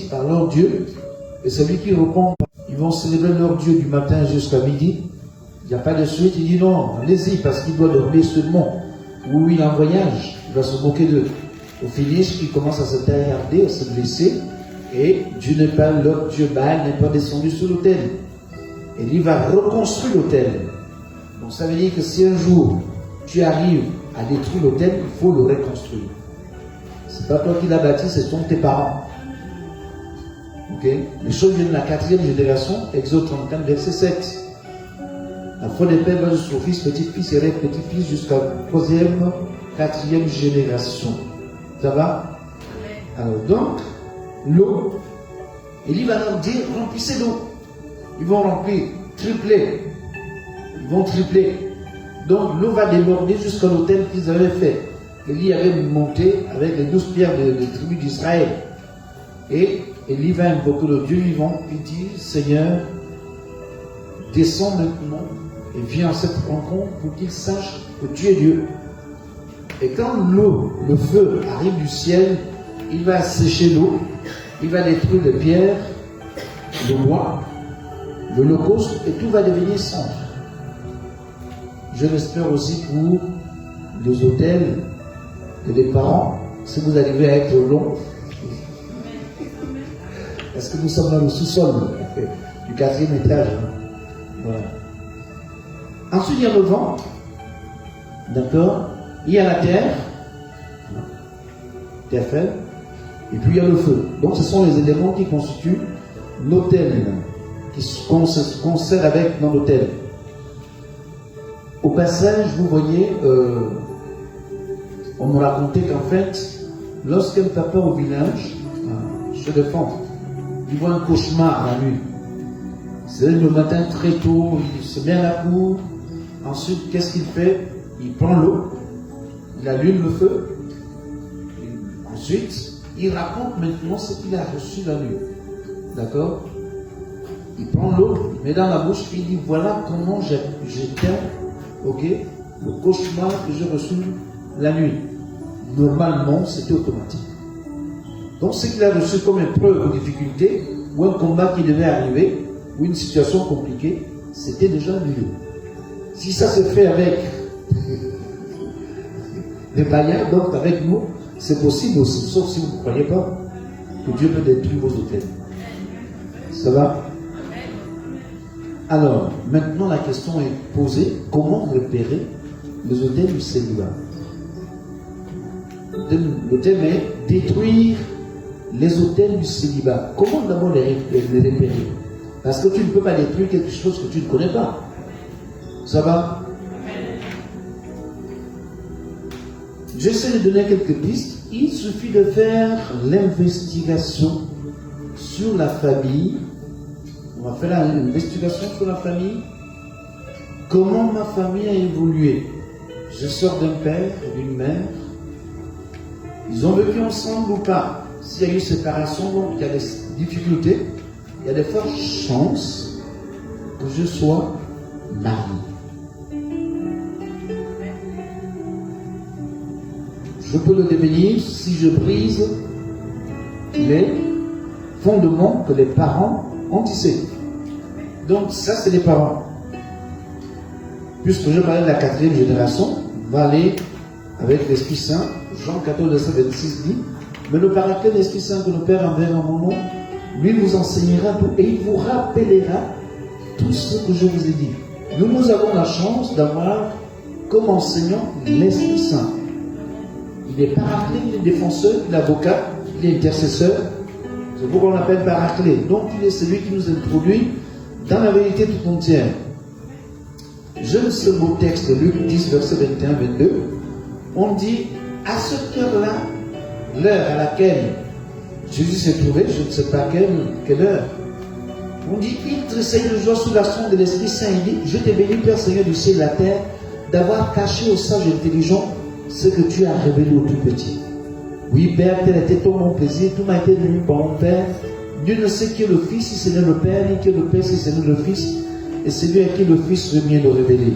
par leur Dieu, et celui qui répond, ils vont célébrer leur Dieu du matin jusqu'à midi. Il n'y a pas de suite, il dit non, allez-y, parce qu'il doit dormir seulement. Oui, il est en voyage, il va se moquer d'eux. Au finish, il commence à se taillarder, à se blesser, et Dieu n'est pas leur Dieu, Baal n'est pas descendu sur l'autel. Et lui va reconstruire l'autel. Donc ça veut dire que si un jour tu arrives à détruire l'autel, il faut le reconstruire. C'est pas toi qui l'as bâti, ce sont tes parents. Ok? Les choses viennent de la 4e génération, Exode 34, verset 7. La foi des pères va jusqu'au fils, petit-fils et petit-fils jusqu'à la 3e, 4e génération. Ça va? Alors donc, l'eau, il va leur dire, remplissez l'eau. Ils vont remplir, tripler. Ils vont tripler. Donc l'eau va déborder jusqu'à l'autel qu'ils avaient fait. Élie avait monté avec les 12 pierres des tribus d'Israël. Et Élie va invoquer le Dieu vivant. Il dit, Seigneur, descends maintenant et viens à cette rencontre pour qu'ils sachent que tu es Dieu. Et quand l'eau, le feu arrive du ciel, il va sécher l'eau, il va détruire les pierres, le bois, l'holocauste, et tout va devenir cendre. Je l'espère aussi pour les autels et les parents, si vous arrivez à être long. Parce que nous sommes dans le sous-sol du 4e étage. Voilà. Ensuite, il y a le vent. D'accord? Il y a la terre. Terre ferme. Et puis il y a le feu. Donc ce sont les éléments qui constituent l'autel, qu'on sert avec dans l'autel. Au passage, vous voyez, on me racontait qu'en fait, lorsqu'un papa au village, chez les femmes, il voit un cauchemar la nuit. C'est le matin très tôt, il se met à la cour. Ensuite, qu'est-ce qu'il fait? Il prend l'eau, il allume le feu. Et ensuite, il raconte maintenant ce qu'il a reçu la nuit. D'accord? Il prend l'eau, il met dans la bouche, et il dit voilà comment j'éteins, ok, le cauchemar que j'ai reçu la nuit. Normalement, c'était automatique. Donc, ce qu'il a reçu comme épreuve ou difficulté, ou un combat qui devait arriver, ou une situation compliquée, c'était déjà annulé. Si ça se fait avec les païens, donc avec nous, c'est possible aussi, sauf si vous ne croyez pas que Dieu peut détruire vos autels. Ça va? Alors, maintenant la question est posée, comment repérer les autels du célibat? Le thème est détruire les autels du célibat. Comment d'abord les repérer? Parce que tu ne peux pas détruire quelque chose que tu ne connais pas. Ça va? J'essaie de donner quelques pistes. Il suffit de faire l'investigation sur la famille. On va faire l'investigation sur la famille. Comment ma famille a évolué? Je sors d'un père et d'une mère. Ils ont vécu ensemble ou pas? S'il y a eu séparation, donc il y a des difficultés. Il y a des fortes chances que je sois marié. Je peux le devenir si je brise les fondements que les parents ont tissés. Donc ça, c'est les parents. Puisque je parlais de la 4e génération, on va aller avec l'Esprit Saint. Jean 14, verset 26 dit, mais le paraclet de l'Esprit Saint que le Père enverra en mon nom, lui vous enseignera tout et il vous rappellera tout ce que je vous ai dit. Nous avons la chance d'avoir comme enseignant l'Esprit Saint. Il est paraclet, il est défenseur, il est avocat, il est intercesseur. C'est pourquoi on l'appelle paraclet. Donc il est celui qui nous introduit dans la vérité tout entière. J'aime ce beau texte de Luc 10, verset 21-22. On dit, à cette heure-là, l'heure à laquelle Jésus s'est trouvé, je ne sais pas quelle heure. On dit, il tressaillit de joie sous la sonde de l'Esprit Saint. Il dit, je t'ai béni, Père Seigneur du ciel et de la terre, d'avoir caché aux sages et intelligents ce que tu as révélé au tout petit. Oui, Père, tel était tout mon plaisir, tout m'a été donné par mon Père. Dieu ne sait qui est le Fils, si c'est le Père, ni qui est le Père, si c'est le Fils, et c'est lui à qui le Fils veut bien le révéler.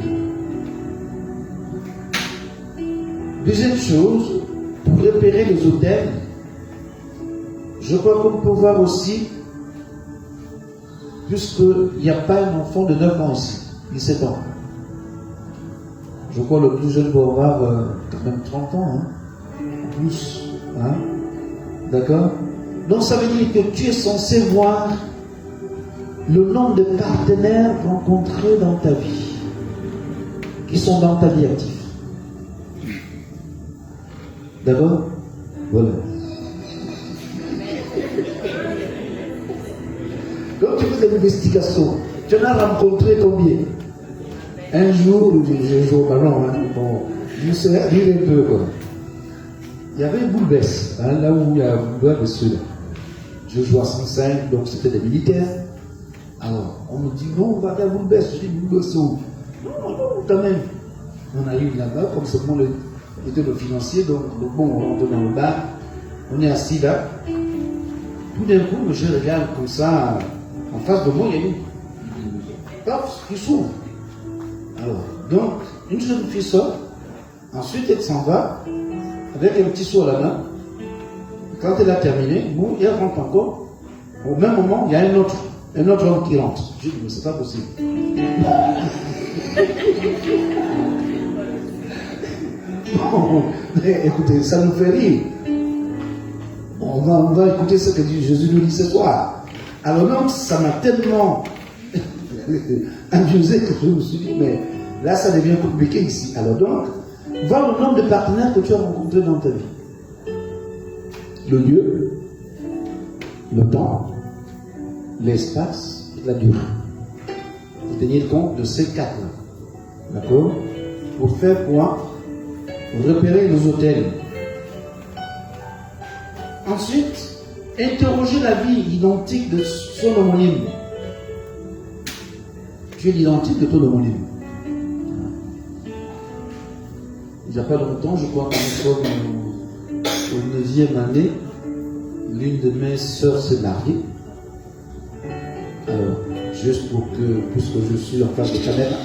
Deuxième chose, pour repérer les autels, Je crois qu'on peut voir aussi, puisqu'il n'y a pas un enfant de 9 ans ici, 17 ans. Je crois le plus jeune doit avoir quand même 30 ans, hein, en plus. Hein, d'accord? Donc ça veut dire que tu es censé voir le nombre de partenaires rencontrés dans ta vie, qui sont dans ta vie active. D'accord? Voilà. Donc tu fais des investigations. Tu en as rencontré combien? Un jour, je joue au ballon, hein, bon, je sais rire un peu, quoi. Il y avait une boule baisse, hein, là où il y a un boule baisse, là. Je joue à 105, donc c'était des militaires. Alors, on me dit, non, on va faire boule baisse. Je dis, boule baisse où? Non, quand même. On a eu là-bas, comme seulement était le financier, donc bon, on rentre dans le bar, on est assis là. Tout d'un coup, je regarde comme ça, en face de moi, il y a une porte qui s'ouvre. Alors, donc, une jeune fille sort, ensuite elle s'en va, avec un petit seau à la main. Quand elle a terminé, bon, elle rentre encore. Au même moment, il y a un autre homme qui rentre. Je dis, mais c'est pas possible. Bon, mais écoutez, ça nous fait rire. Bon, on va écouter ce que Jésus nous dit ce soir. Alors donc, ça m'a tellement amusé que je me suis dit, mais là, ça devient compliqué ici. Alors donc, voir le nombre de partenaires que tu as rencontrés dans ta vie. Le lieu, le temps, l'espace et la durée. Vous tenez compte de ces quatre-là. D'accord? Pour faire quoi? Pour repérer les hôtels. Ensuite, interroger la vie identique de son homonyme. Tu es l'identique de ton homonyme. Il n'y a pas longtemps, je crois qu'on est au 9e année, l'une de mes sœurs s'est mariée. Alors, juste pour que, puisque je suis en face de caméra,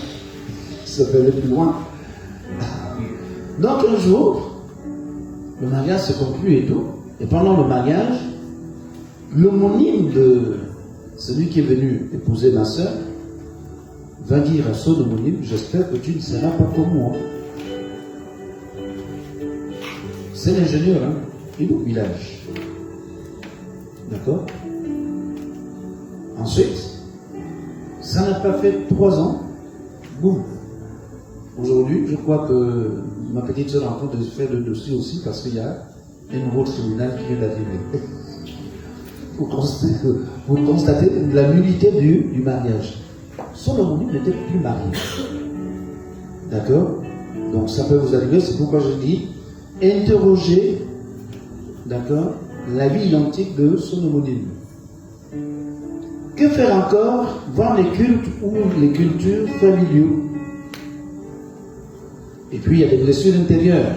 ça peut aller plus loin. Donc un jour, le mariage se conclut et tout, et pendant le mariage, l'homonyme de celui qui est venu épouser ma sœur va dire à son homonyme, j'espère que tu ne seras pas comme moi. C'est l'ingénieur, hein, il est au village. D'accord? Ensuite, ça n'a pas fait 3 ans, boum. Aujourd'hui, je crois que ma petite soeur est en train de faire le dossier aussi parce qu'il y a un nouveau tribunal qui vient d'arriver. Vous constatez la nullité du mariage. Son homonyme n'était plus marié. D'accord? Donc ça peut vous arriver, c'est pourquoi je dis interroger, d'accord, la vie identique de son homonyme. Que faire encore? Voir les cultes ou les cultures familiaux. Et puis il y a des blessures intérieures.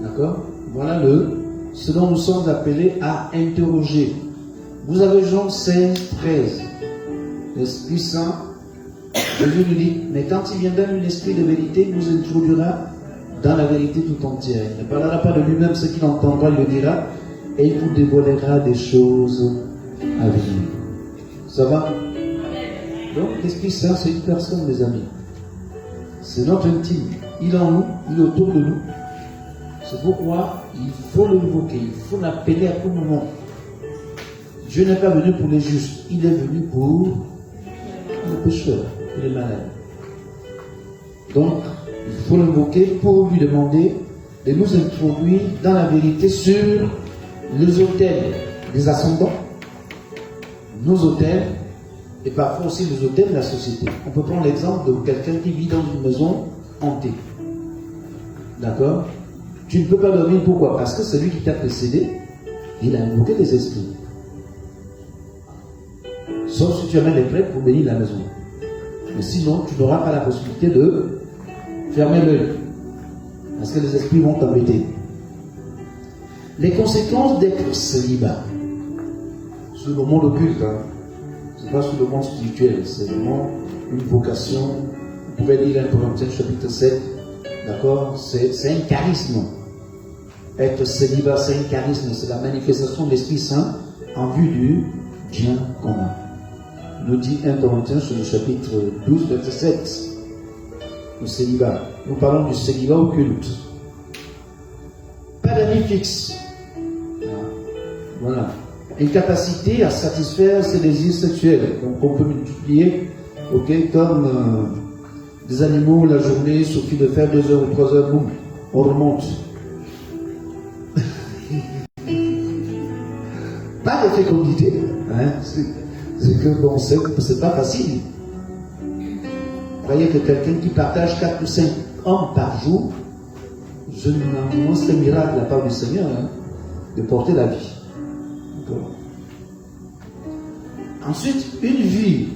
D'accord? Voilà ce dont nous sommes appelés à interroger. Vous avez Jean 16, 13. L'Esprit Saint, Jésus nous dit, mais quand il viendra l'Esprit de vérité, il nous introduira dans la vérité tout entière. Il ne parlera pas de lui-même, ce qu'il entendra, il le dira, et il vous dévoilera des choses à venir. Ça va? Donc l'Esprit Saint, c'est une personne, mes amis. C'est notre intime. Il est en nous, il est autour de nous. C'est pourquoi il faut l'invoquer, il faut l'appeler à tout moment. Dieu n'est pas venu pour les justes, il est venu pour les pécheurs, pour les malades. Donc, il faut l'invoquer pour lui demander de nous introduire dans la vérité sur les autels des ascendants, nos autels, et parfois aussi les autels de la société. On peut prendre l'exemple de quelqu'un qui vit dans une maison hantée. D'accord? Tu ne peux pas dormir, pourquoi? Parce que celui qui t'a précédé, il a invoqué des esprits. Sauf si tu amènes les prêtres pour bénir la maison. Mais sinon, tu n'auras pas la possibilité de fermer l'œil. Parce que les esprits vont t'embêter. Les conséquences d'être célibat. Sur le monde occulte, hein. C'est pas sur le monde spirituel, c'est vraiment une vocation. Vous pouvez lire 1 Corinthiens chapitre 7, d'accord? C'est un charisme. Être célibat, c'est un charisme, c'est la manifestation de l'Esprit Saint en vue du bien commun. Nous dit 1 Corinthiens sur le chapitre 12, verset 7. Le célibat. Nous parlons du célibat occulte. Pas d'amis fixe. Voilà. Incapacité à satisfaire ses désirs sexuels. Donc on peut multiplier, comme des animaux la journée, il suffit de faire 2 heures ou 3 heures, boum, on remonte. Pas de fécondité. Hein? C'est que bon, c'est pas facile. Vous voyez que quelqu'un qui partage 4 ou 5 hommes par jour, c'est un miracle de la part du Seigneur, hein, de porter la vie. Ensuite, une vie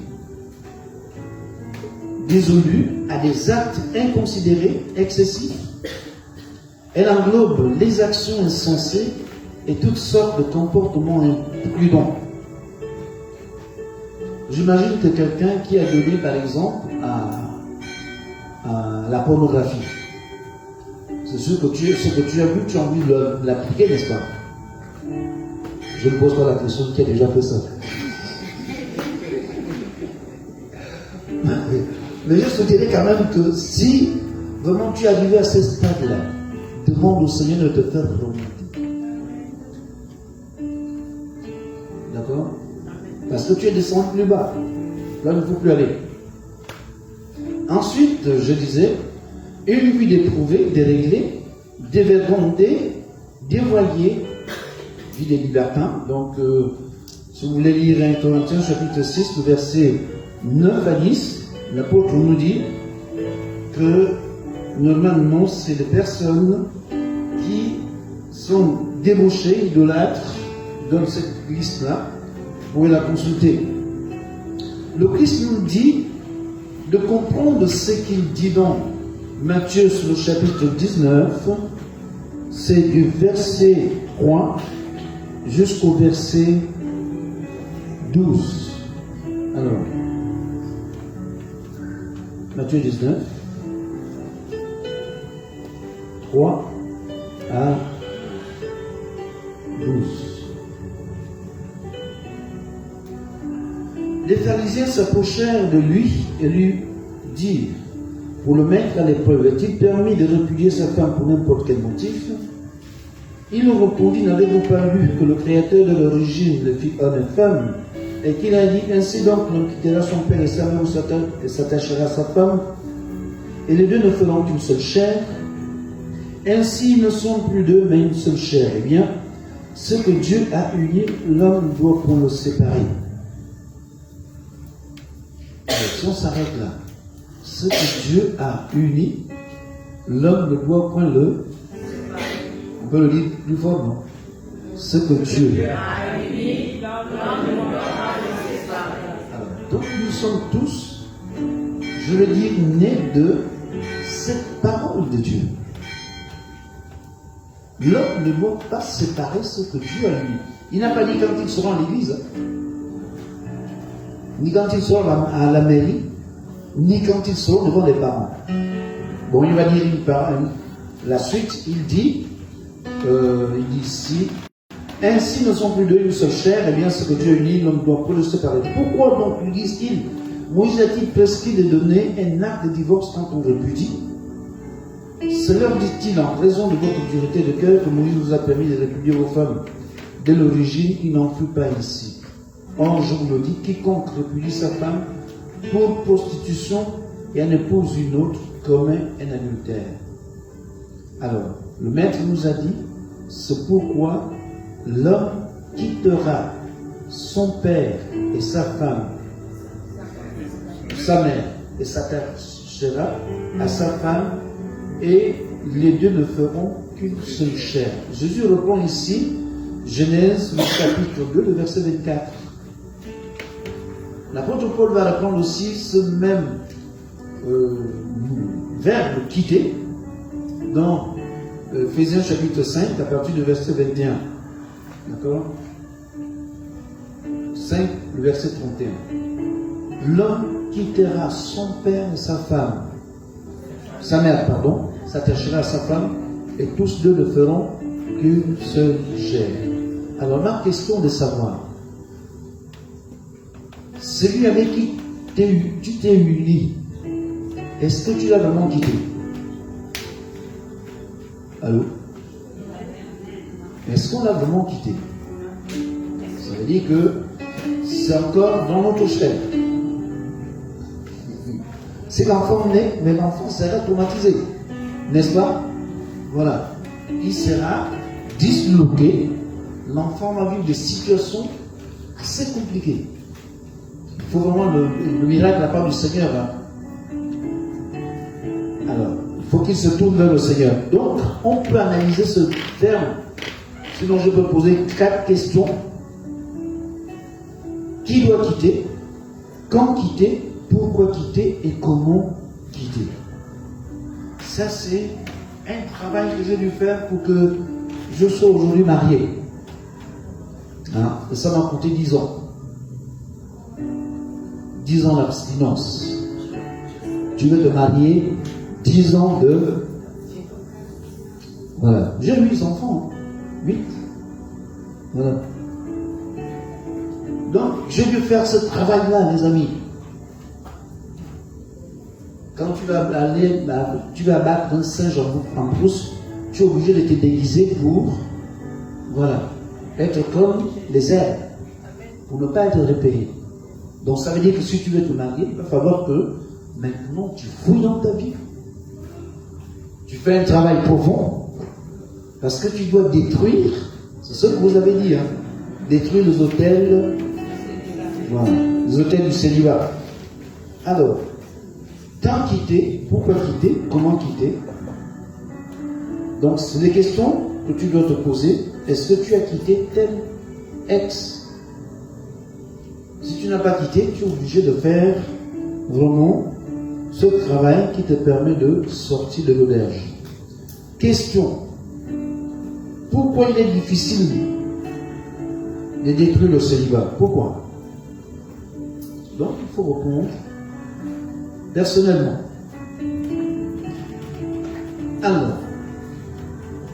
désolue a des actes inconsidérés, excessifs. Elle englobe les actions insensées et toutes sortes de comportements imprudents. J'imagine que quelqu'un qui a donné, par exemple, à la pornographie, c'est sûr que ce que tu as vu, tu as envie de l'appliquer, n'est-ce pas? Je ne pose pas la question qui a déjà fait ça. Mais je te dirais quand même que si vraiment tu es arrivé à ce stade-là, demande au Seigneur de te faire remonter. D'accord? Parce que tu es descendu plus bas. Là, il ne faut plus aller. Ensuite, je disais, une vie déprouvée, déréglée, dévergondée, dévoyée, vie des libertins. Donc, si vous voulez lire 1 Corinthiens chapitre 6, le verset 9 à 10, l'apôtre nous dit que normalement, c'est des personnes qui sont débauchées, idolâtres, dans cette liste-là. Vous pouvez la consulter. Le Christ nous dit de comprendre ce qu'il dit dans Matthieu sur le chapitre 19, c'est du verset 3 jusqu'au verset 12. Alors, Matthieu 19, 3 à 12. Les pharisiens s'approchèrent de lui et lui dirent, pour le mettre à l'épreuve, est-il permis de répudier sa femme pour n'importe quel motif? Il leur répondit, n'avez-vous pas lu que le Créateur de l'origine les fit homme et femme, et qu'il a dit, ainsi donc l'homme quittera son père et sa mère et s'attachera à sa femme, et les deux ne feront qu'une seule chair. Ainsi ils ne sont plus deux, mais une seule chair. Eh bien, ce que Dieu a uni, l'homme doit pour le séparer. Si on s'arrête là, ce que Dieu a uni, l'homme ne doit point le... On peut le dire plus fort, non? Ce que Dieu a uni, l'homme ne doit pas le séparer. Donc nous sommes tous, je veux dire, nés de cette parole de Dieu. L'homme ne doit pas séparer ce que Dieu a uni. Il n'a pas dit quand il sera en l'église, ni quand il sort à la mairie, ni quand il sort devant les parents. Bon, il va dire la suite, il dit ici, ainsi ne sont plus deux une seule chair, et bien ce que Dieu unit, l'homme doit pas le séparer. Pourquoi donc lui disent-ils, Moïse a-t-il prescrit de donner un acte de divorce quand on répudie? C'est leur dit-il, en raison de votre dureté de cœur, que Moïse vous a permis de répudier vos femmes. Dès l'origine, il n'en fut pas ainsi. Or, je vous le dis, quiconque répudie sa femme pour prostitution et en épouse une autre commet un adultère. Alors, le maître nous a dit, c'est pourquoi l'homme quittera son père et sa femme, sa mère, et s'attachera à sa femme, et les deux ne feront qu'une seule chair. Jésus reprend ici Genèse, le chapitre 2, le verset 24. L'apôtre Paul va reprendre aussi ce même verbe quitter dans Ephésiens chapitre 5 à partir du verset 21. D'accord? 5, le verset 31. L'homme quittera son père et sa mère, s'attachera à sa femme, et tous deux ne feront qu'une seule chair. Alors ma question est de savoir, celui avec qui tu t'es uni, est-ce que tu l'as vraiment quitté? Allô? Est-ce qu'on l'a vraiment quitté? Ça veut dire que c'est encore dans notre chair. C'est l'enfant naît, mais l'enfant sera traumatisé. N'est-ce pas? Voilà. Il sera disloqué. L'enfant va vivre des situations assez compliquées. Il faut vraiment le miracle de la part du Seigneur. Hein. Alors, il faut qu'il se tourne vers le Seigneur. Donc, on peut analyser ce terme. Sinon, je peux poser 4 questions. Qui doit quitter? Quand quitter? Pourquoi quitter? Et comment quitter? Ça, c'est un travail que j'ai dû faire pour que je sois aujourd'hui marié. Hein? Et ça m'a coûté 10 ans. 10 ans d'abstinence. Tu veux te marier, 10 ans de... Voilà. J'ai 8 enfants. 8. Voilà. Donc, j'ai dû faire ce travail-là, les amis. Quand tu vas aller, tu vas battre un singe en brousse, tu es obligé de te déguiser pour, voilà, être comme les herbes, pour ne pas être repéré. Donc ça veut dire que si tu veux te marier, il va falloir que maintenant tu fouilles dans ta vie. Tu fais un travail profond, parce que tu dois détruire, c'est ce que vous avez dit, hein, détruire les autels, voilà, les autels du célibat. Alors, quand quitter, pourquoi quitter, comment quitter? Donc, c'est des questions que tu dois te poser. Est-ce que tu as quitté tel ex? Si tu n'as pas quitté, tu es obligé de faire vraiment ce travail qui te permet de sortir de l'auberge. Question. Pourquoi il est difficile de détruire le célibat? Pourquoi? Donc, il faut répondre personnellement. Alors,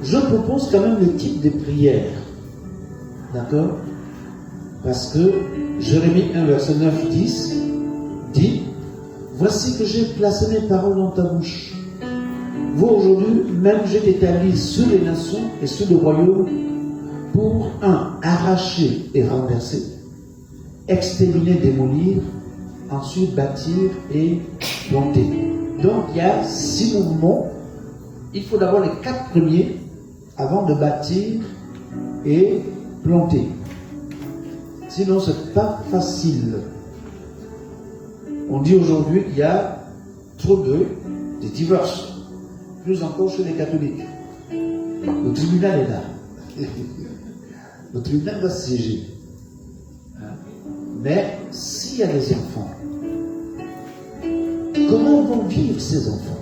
je propose quand même le type de prière. D'accord? Parce que Jérémie 1, verset 9-10 dit: voici que j'ai placé mes paroles dans ta bouche. Vous aujourd'hui, même j'ai établi sur les nations et sur le royaume pour arracher et renverser, exterminer, démolir, ensuite bâtir et planter. Donc il y a 6 mouvements. Il faut d'abord les 4 premiers avant de bâtir et planter. Sinon c'est pas facile. On dit aujourd'hui qu'il y a trop de divorces. Plus encore chez les catholiques. Le tribunal est là. Le tribunal va siéger. Mais s'il y a des enfants, comment vont vivre ces enfants?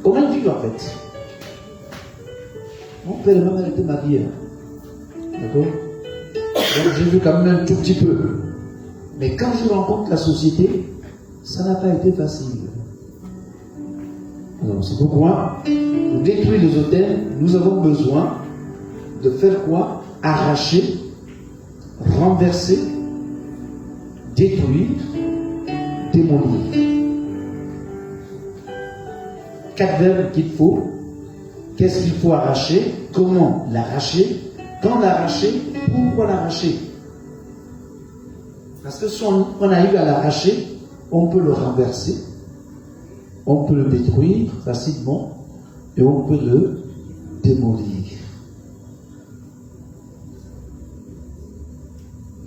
Comment ils vivent en fait? Mon père et ma mère étaient mariés. D'accord? Donc j'ai vu quand même un tout petit peu. Mais quand je rencontre la société, ça n'a pas été facile. Alors c'est pourquoi, pour détruire les autels, nous avons besoin de faire quoi? Arracher, renverser, détruire, démolir. 4 verbes qu'il faut. Qu'est-ce qu'il faut arracher? Comment l'arracher? Quand l'arracher? Pourquoi l'arracher? Parce que si on arrive à l'arracher, on peut le renverser, on peut le détruire facilement et on peut le démolir.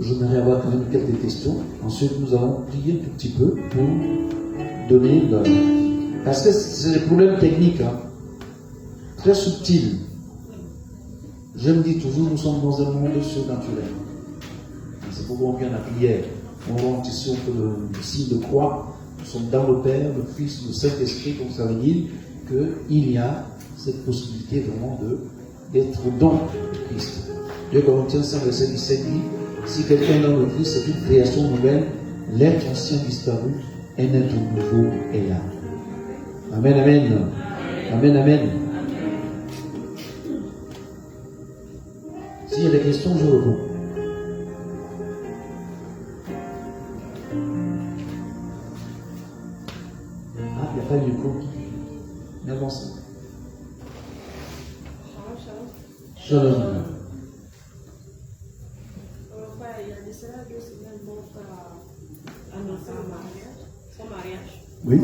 J'aimerais avoir quand même quelques questions. Ensuite, nous allons plier un tout petit peu pour donner le... Parce que c'est des problèmes techniques, hein, très subtils. Je me dis toujours, nous sommes dans un monde surnaturel. C'est pourquoi on vient à la prière. On rentre ici, on fait le signe de croix. Nous sommes dans le Père, le Fils, le Saint-Esprit. Donc ça veut dire qu'il y a cette possibilité vraiment d'être dans le Christ. 2 Corinthiens 5, verset 17 dit: si quelqu'un est dans le Christ, c'est une création nouvelle. L'être ancien disparu, un être nouveau est là. Amen, amen. Amen, amen. S'il y a des questions, je réponds. Ah, il n'y a pas eu de cours. N'avancez. Shalom. Il y a de cela 2 semaines, mon frère a annoncé son mariage. Oui.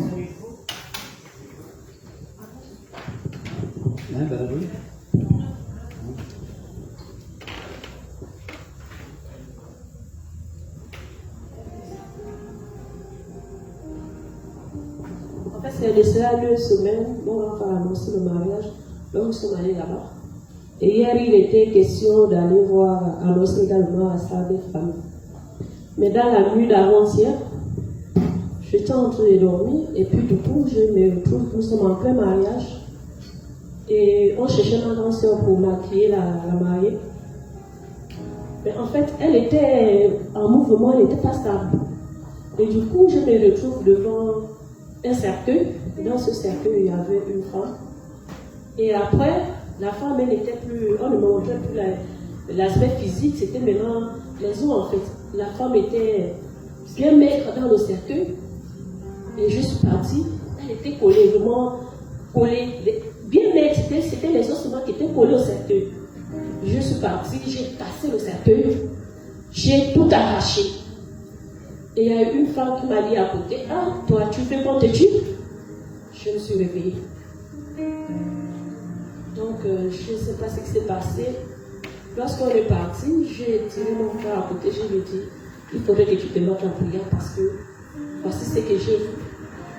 Hein, ben oui. En fait, c'est de cela 2 semaines, mon grand frère a annoncé le mariage. Donc, nous sommes allés là-bas. Et hier, il était question d'aller voir, annoncer également à sa belle famille. Mais dans la nuit d'avant-hier, j'étais en train de dormir et puis du coup, je me retrouve, nous sommes en plein mariage. Et on cherchait ma grande soeur pour maquiller la mariée. Mais en fait, elle était en mouvement, elle n'était pas stable. Et du coup, je me retrouve devant un cercueil. Dans ce cercueil, il y avait une femme. Et après, la femme, elle n'était plus, on ne me montrait plus l'aspect physique, c'était maintenant les os en fait. La femme était bien maigre dans le cercueil. Et je suis partie, elle était collée, vraiment collée. Bien maigre, c'était les ossements qui étaient collés au cercueil. Je suis partie, j'ai cassé le cercueil, j'ai tout arraché. Et il y a une femme qui m'a dit à côté, ah, toi, tu fais qu'on te tue? Je me suis réveillée. Donc, je ne sais pas ce qui s'est passé. Lorsqu'on est parti, j'ai tiré mon frère à côté, je lui ai dit, il faudrait que tu te mettes en prière parce que voici ce que j'ai vu.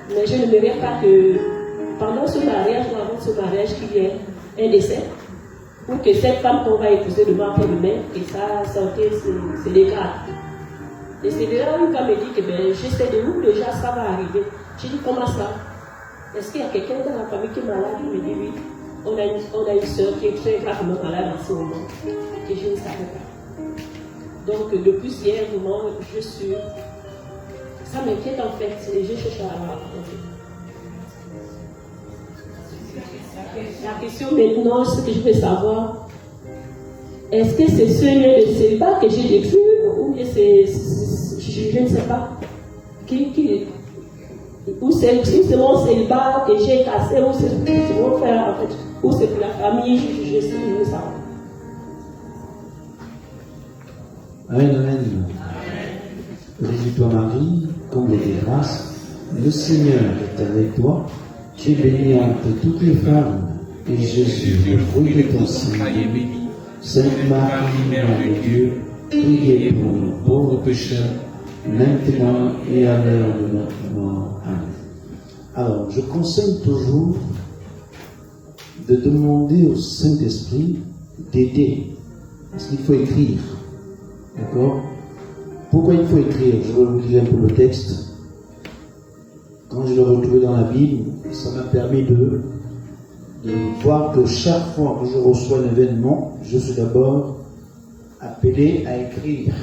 Mais je n'aimerais pas que pendant ce mariage ou avant ce mariage qu'il y ait un décès, ou que cette femme qu'on va épouser demain après-demain, que sa santé se dégrade. Et c'est là où il va me dire que ben, je sais de où déjà ça va arriver. J'ai dit comment ça? Est-ce qu'il y a quelqu'un dans la famille qui est malade? Il me dit oui. On a une soeur qui est très gravement malade en ce moment, que je ne savais pas. Donc depuis hier, vraiment, je suis. Ça m'inquiète en fait, et je cherche à raconter. La question maintenant, ce que je veux savoir, est-ce que c'est ce lieu de célibat que j'ai décrit ou que c'est, je ne sais pas, ou c'est mon célibat que j'ai cassé, ou c'est mon frère en fait, ou c'est pour la famille, je sais, je veux savoir. Amen, amen. Bénis-toi Marie, comblée de grâce, le Seigneur est avec toi. Tu es bénie entre toutes les femmes, et Jésus, le fruit de ton sein, est béni. Sainte Marie, Mère de Dieu, priez pour nous pauvres pécheurs, maintenant et à l'heure de notre mort. Amen. Alors, je conseille toujours de demander au Saint-Esprit d'aider, parce qu'il faut écrire. D'accord? Pourquoi il faut écrire? Je vais vous lire un peu le texte. Quand je l'ai retrouvé dans la Bible, ça m'a permis de voir que chaque fois que je reçois un événement, je suis d'abord appelé à écrire.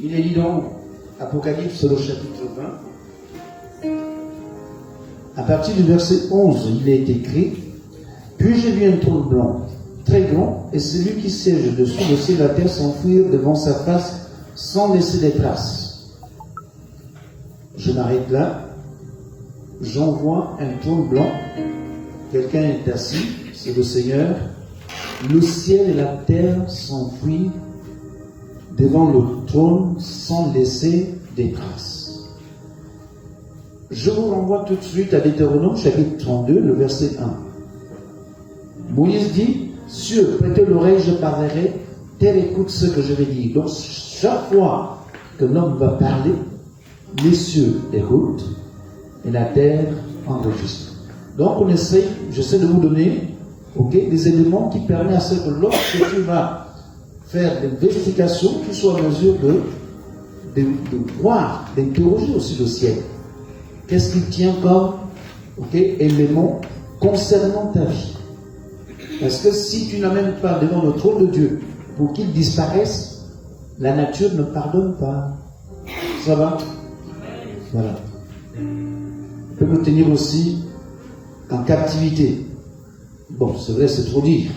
Il est dit dans Apocalypse, le chapitre 20, à partir du verset 11, il est écrit, « Puis j'ai vu un trône blanc, très grand, et celui qui siège dessus le ciel et la terre s'enfuir devant sa face sans laisser des traces. » Je m'arrête là. J'en vois un trône blanc. Quelqu'un est assis, c'est le Seigneur. Le ciel et la terre s'enfuient devant le trône sans laisser des traces. Je vous renvoie tout de suite à Deutéronome, chapitre 32, le verset 1. Moïse dit, « Cieux, prêtez l'oreille, je parlerai, terre écoute ce que je vais dire. » Donc, chaque fois que l'homme va parler, les cieux écoutent et la terre enregistre. Donc, j'essaie de vous donner des éléments qui permettent à ce que lorsque tu vas faire l'investigation, tu sois en mesure de voir, d'interroger aussi le ciel. Qu'est-ce qui tient comme élément concernant ta vie? Parce que si tu n'amènes pas devant le trône de Dieu pour qu'il disparaisse, la nature ne pardonne pas. Ça va? Voilà. Il peut nous tenir aussi en captivité. Bon, c'est vrai, c'est trop dire.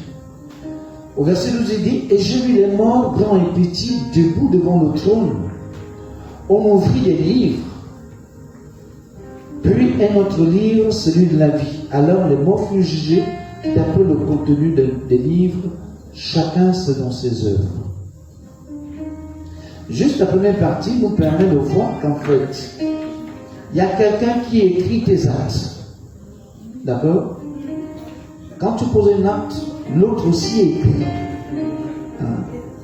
Au verset 12, il dit, et j'ai vu les morts, grands et petits, debout devant le trône. On ouvrit les livres. Puis un autre livre, celui de la vie. Alors les morts furent jugés d'après le contenu des livres, chacun selon ses œuvres. Juste la première partie nous permet de voir qu'en fait, il y a quelqu'un qui écrit tes actes. D'accord? Quand tu poses un acte, l'autre aussi écrit.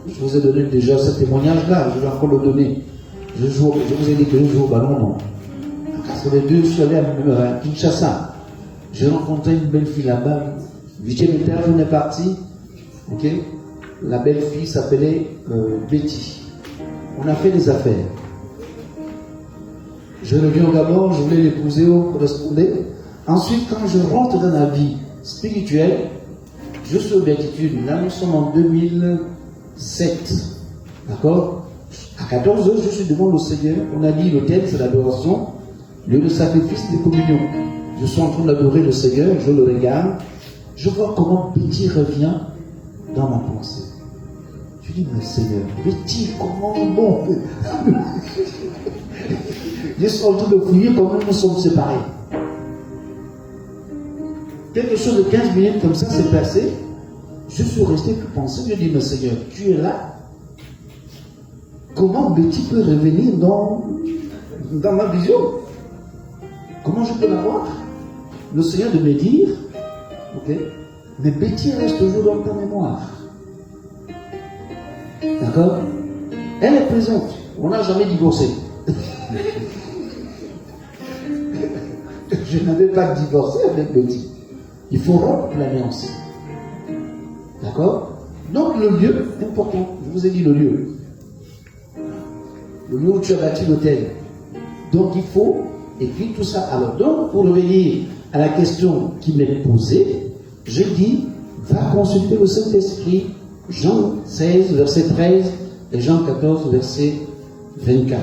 Je vous ai donné déjà ce témoignage-là, je vais encore le donner. Je vous ai dit que je joue au ballon, non. En 82, je suis allé à Kinshasa. J'ai rencontré une belle fille là-bas. 8e étage, on est parti. Ok? La belle fille s'appelait Betty. On a fait des affaires. Je reviens au Gabon, je voulais l'épouser au correspondait. Ensuite, quand je rentre dans la vie spirituelle, je suis aux béatitudes. Là, nous sommes en 2007. D'accord? À 14 heures, je suis devant le Seigneur. On a dit l'autel, c'est l'adoration, lieu de sacrifice de communion. Je suis en train d'adorer le Seigneur, je le regarde. Je vois comment Betty revient dans ma pensée. Je dis, mais Seigneur, Betty, comment bon? Je suis en train de fouiller comment nous sommes séparés. Quelque chose de 15 minutes comme ça s'est passé. Je suis resté plus pensé. Je dis, mais Seigneur, tu es là. Comment Betty peut revenir dans ma vision? Comment je peux la voir? Le Seigneur de me dire, ok, mais Betty reste toujours dans ta mémoire. D'accord? Elle est présente. On n'a jamais divorcé. Je n'avais pas divorcé avec Betty. Il faut rompre l'alliance. D'accord? Donc le lieu, important. Je vous ai dit le lieu. Le lieu où tu as bâti l'hôtel. Donc il faut écrire tout ça. Alors donc, pour revenir à la question qui m'est posée, je dis, va consulter le Saint-Esprit, Jean 16, verset 13, et Jean 14, verset 24.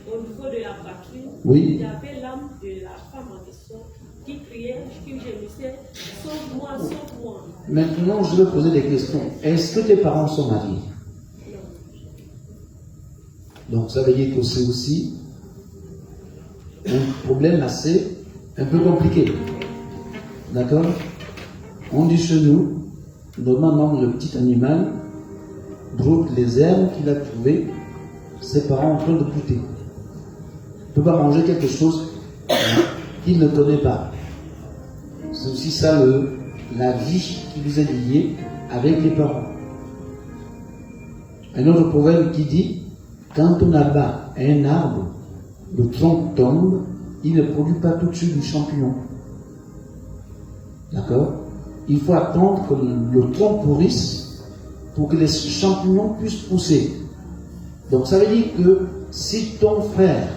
Au niveau de la patrie, oui. Il y avait l'âme de la femme en question qui criait, qui gémissait, sauve-moi, sauve-moi. Maintenant, je vais poser des questions. Est-ce que tes parents sont mariés? Non. Donc, ça veut dire que c'est aussi un problème un peu compliqué. D'accord? On dit chez nous, normalement, le petit animal broute les herbes qu'il a trouvées, ses parents en train de goûter. Il ne peut pas manger quelque chose qu'il ne connaît pas. C'est aussi ça la vie qui nous est liée avec les parents. Un autre proverbe qui dit, quand on abat un arbre, le tronc tombe, il ne produit pas tout de suite du champignon. D'accord? Il faut attendre que le tronc pourrisse pour que les champignons puissent pousser. Donc ça veut dire que si ton frère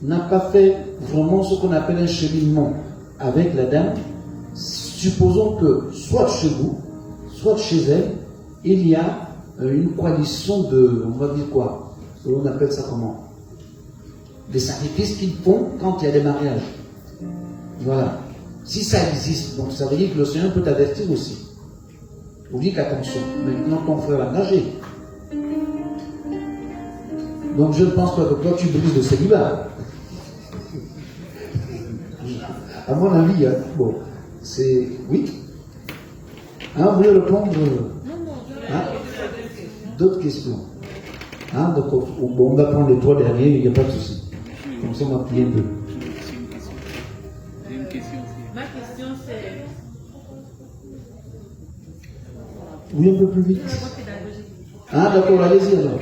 n'a pas fait vraiment ce qu'on appelle un cheminement avec la dame, supposons que soit chez vous, soit chez elle, il y a une coalition de, on va dire quoi? On appelle ça comment? Des sacrifices qu'ils font quand il y a des mariages. Voilà. Si ça existe, donc ça veut dire que le Seigneur peut t'avertir aussi. Vous dites qu'attention, maintenant ton frère est engagé. Donc je ne pense pas que toi tu brises le célibat. À mon avis, bon, c'est... Oui. Vous voulez répondre? D'autres questions? Donc on va prendre les 3 derniers, il n'y a pas de souci. Comme ça on va prier un peu. Ma question c'est... Oui, un peu plus vite. D'accord, allez-y alors.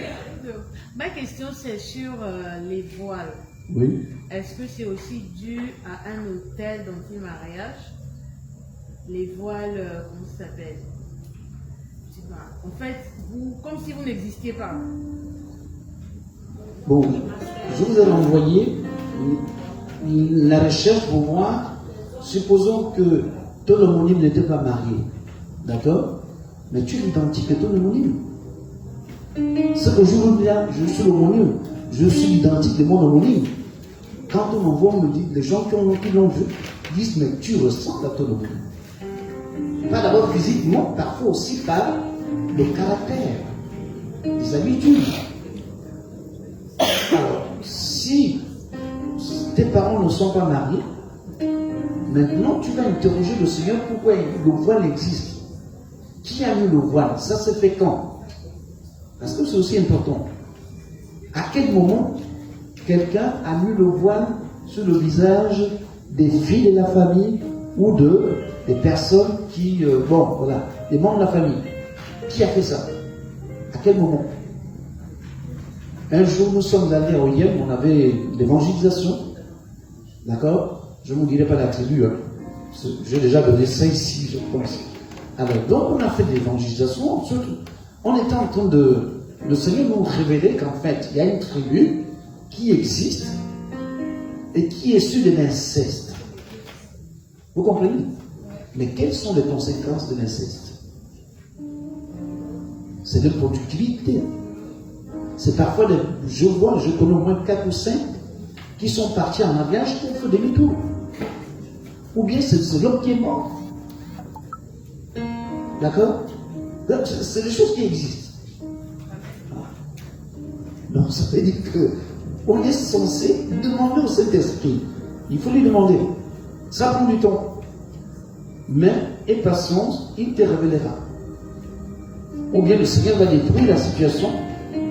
Ma question c'est sur les voiles. Oui. Est-ce que c'est aussi dû à un hôtel dans le mariage? Les voiles, comment ça s'appelle? Je sais pas. En fait, comme si vous n'existiez pas. Bon, je vous ai envoyé la recherche pour voir. Supposons que ton homonyme n'était pas marié. D'accord? Mais tu es identique à ton homonyme. Ce que je veux dire, je suis l'homonyme. Je suis identique de mon homonyme. Quand on envoie, on me dit, les gens qui l'ont vu disent, mais tu ressembles à ton époux. Pas d'abord physiquement, parfois aussi par le caractère, les habitudes. Alors, si tes parents ne sont pas mariés, maintenant tu vas interroger le Seigneur pourquoi le voile existe. Qui a mis le voile? Ça s'est fait quand? Parce que c'est aussi important. À quel moment quelqu'un a mis le voile sur le visage des filles de la famille ou des personnes qui, des membres de la famille? Qui a fait ça? À quel moment? Un jour, nous sommes allés à Oyem, on avait l'évangélisation. D'accord? Je ne vous dirai pas la tribu, hein. J'ai déjà donné ça ici, je pense. Alors, donc on a fait de l'évangélisation, on était en train le Seigneur nous révélait qu'en fait, il y a une tribu qui existe et qui est issue de l'inceste. Vous comprenez? Mais quelles sont les conséquences de l'inceste? C'est de productivité. C'est parfois, je connais au moins 4 ou 5 qui sont partis en mariage pour faire demi-tour. Ou bien c'est l'homme qui est mort. D'accord? Donc, c'est des choses qui existent. Donc, ça veut dire qu'on est censé demander au Saint-Esprit. Il faut lui demander. Ça prend du temps. Mais, aie patience, il te révélera. Ou bien le Seigneur va détruire la situation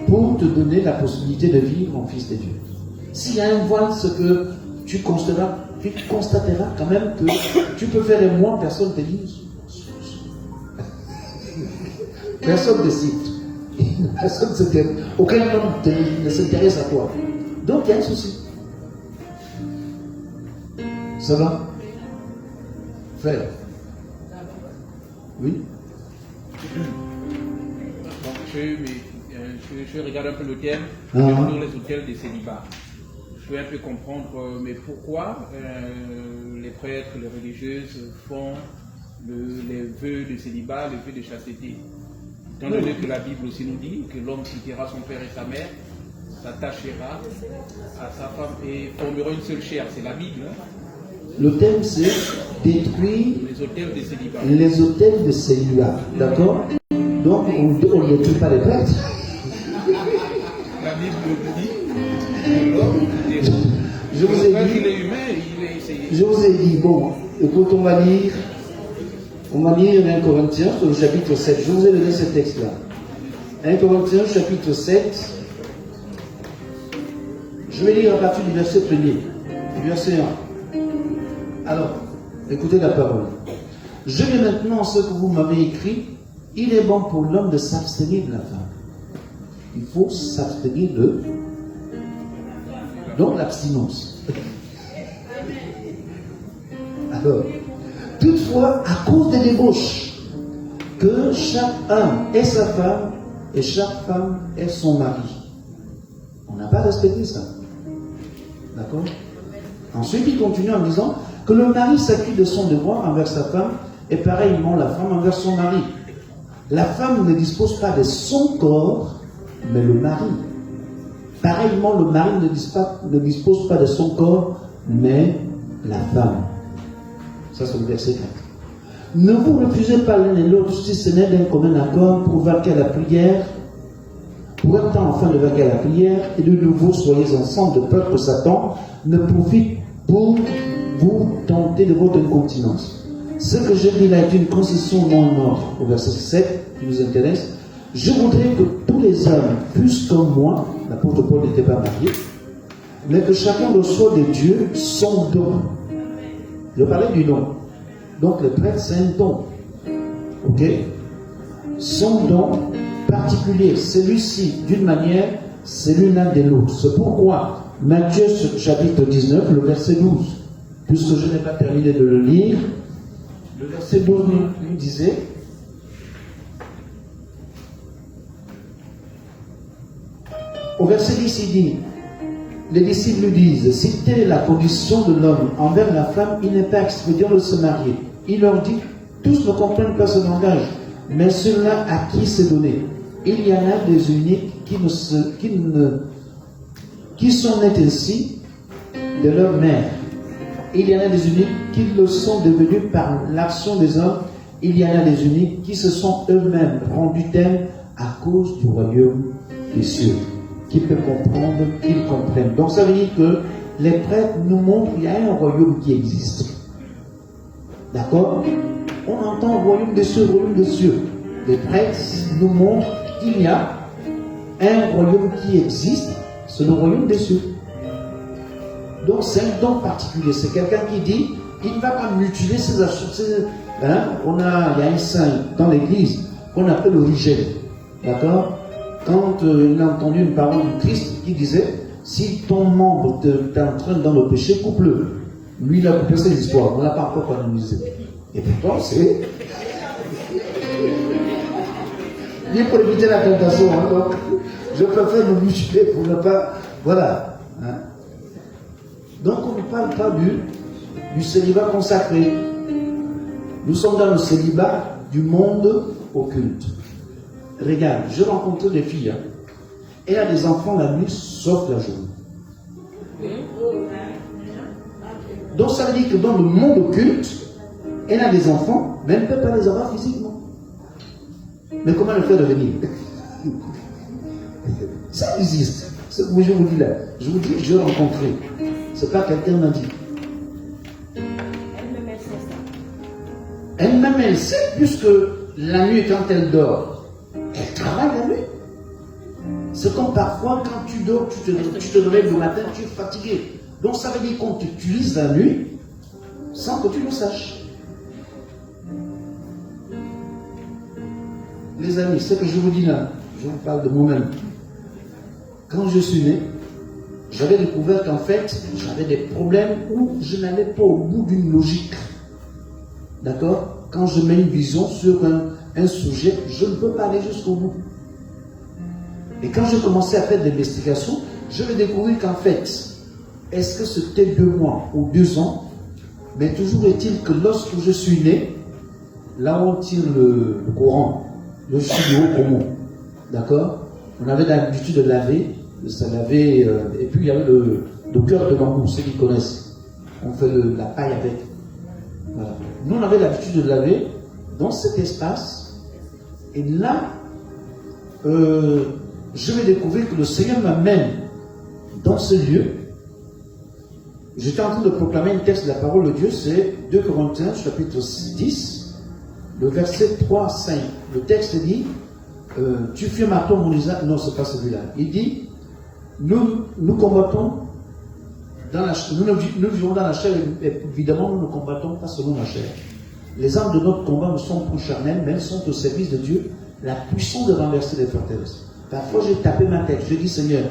pour te donner la possibilité de vivre en fils de Dieu. S'il y a un voile, ce que tu constateras quand même que tu peux faire et moi, personne ne te dit. Personne ne cite. Aucun homme ne s'intéresse à toi. Donc il y a un souci. Ça va? Frère. Oui? Je regarde un peu le thème, sur les hôtels des célibats. Je veux un peu comprendre, mais pourquoi les prêtres, les religieuses font les vœux de célibat, les vœux de chasteté. Étant donné que la Bible aussi nous dit que l'homme quittera son père et sa mère, s'attachera à sa femme et formera une seule chair. C'est la Bible. Hein? Le thème, c'est détruire les hôtels de célibat. Les hôtels de célibat. D'accord? Donc, on ne détruit pas les prêtres. La Bible nous dit que l'homme, je vous ai dit, il est humain, je vous ai dit, bon, écoute, on va lire 1 Corinthiens, sur le chapitre 7. Je vous ai donné ce texte-là. 1 Corinthiens, chapitre 7. Je vais lire à partir du verset 1er, du verset 1. Alors, écoutez la parole. Je lis maintenant ce que vous m'avez écrit. Il est bon pour l'homme de s'abstenir de la femme. Il faut s'abstenir de... Donc l'abstinence. Alors, toutefois, à cause des débauches, que chaque homme ait sa femme et chaque femme ait son mari. On n'a pas respecté ça. D'accord? Ensuite, il continue en disant que le mari s'acquitte de son devoir envers sa femme et pareillement la femme envers son mari. La femme ne dispose pas de son corps, mais le mari. Pareillement, le mari ne dispose pas de son corps, mais la femme. Ça, c'est le verset 4. Ne vous refusez pas l'un et l'autre si ce n'est d'un commun accord pour vaquer à la prière, pour un temps enfin de vaquer à la prière, et de nouveau soyez ensemble de peur que Satan ne profite pour vous tenter de votre incontinence. Ce que je dis là est une concession non en ordre, au verset 7 qui nous intéresse. Je voudrais que tous les hommes fussent comme moi, l'apôtre Paul n'était pas marié, mais que chacun reçoive de Dieu son don. Je parlais du don. Donc le prêtre, c'est un don. Ok? Son don particulier, celui-ci d'une manière, celui-là de l'autre. C'est pourquoi Matthieu chapitre 19, le verset 12, puisque je n'ai pas terminé de le lire, le verset 12 nous disait, au verset 10, il dit, les disciples lui disent, si telle est la condition de l'homme envers la femme, il n'est pas expédient de se marier. Il leur dit, tous ne comprennent pas ce langage, mais ceux-là à qui c'est donné. Il y en a des uniques qui sont nés ainsi de leur mère. il y en a des uniques qui le sont devenus par l'action des hommes. Il y en a des uniques qui se sont eux-mêmes rendus tels à cause du royaume des cieux. Qui peut comprendre, qu'ils comprennent. Donc ça veut dire que les prêtres nous montrent qu'il y a un royaume qui existe. D'accord? On entend royaume des cieux, royaume des cieux. Les prêtres nous montrent qu'il y a un royaume qui existe, c'est le royaume des cieux. Donc c'est un don particulier. C'est quelqu'un qui dit, il ne va pas mutiler ses actions. Il y a un saint dans l'église qu'on appelle Origène. D'accord? Quand il a entendu une parole du Christ qui disait, si ton membre t'entraîne dans le péché, coupe-le. Lui, il a coupé cette histoire. On ne l'a pas encore canonisé. Et pourtant, c'est... Il est pour éviter la tentation. Hein, donc, je préfère me mutiler pour ne pas... Voilà. Hein. Donc, on ne parle pas du célibat consacré. Nous sommes dans le célibat du monde occulte. Regarde, je rencontre des filles. Hein. Elle a des enfants la nuit, sauf la journée. Donc ça veut dire que dans le monde occulte, elle a des enfants, mais elle ne peut pas les avoir physiquement. Mais comment le faire devenir? Ça existe. Je vous dis là. Je vous dis, je l'ai rencontré. Ce n'est pas quelqu'un m'a dit. Elle-même, elle sait, puisque la nuit, quand elle dort, elle travaille la nuit. C'est comme parfois, quand tu dors, tu te réveilles le matin, tu es fatigué. Donc ça veut dire qu'on t'utilise la nuit sans que tu le saches. Les amis, ce que je vous dis là, je vous parle de moi-même. Quand je suis né, j'avais découvert qu'en fait, j'avais des problèmes où je n'allais pas au bout d'une logique. D'accord? Quand je mets une vision sur un sujet, je ne peux pas aller jusqu'au bout. Et quand je commençais à faire des investigations, je vais découvrir qu'en fait, est-ce que c'était 2 mois ou 2 ans? Mais toujours est-il que lorsque je suis né, là où on tire le courant, le studio commun, d'accord? On avait l'habitude de laver, et puis il y avait le cœur de bambou, ceux qui connaissent. On fait la paille avec. Voilà. Nous, on avait l'habitude de laver dans cet espace, et là, je vais découvrir que le Seigneur m'amène dans ce lieu. J'étais en train de proclamer un texte de la parole de Dieu, c'est 2 Corinthiens, chapitre 10, le verset 3 à 5. Le texte dit, tu firmes à toi mon usage. Non, c'est pas celui-là. Il dit, nous combattons dans la chair. Nous vivons dans la chair, et évidemment, nous ne combattons pas selon la chair. Les armes de notre combat ne sont pas charnelles, mais elles sont au service de Dieu, la puissance de renverser les forteresses. Parfois, j'ai tapé ma tête. Je dis, Seigneur,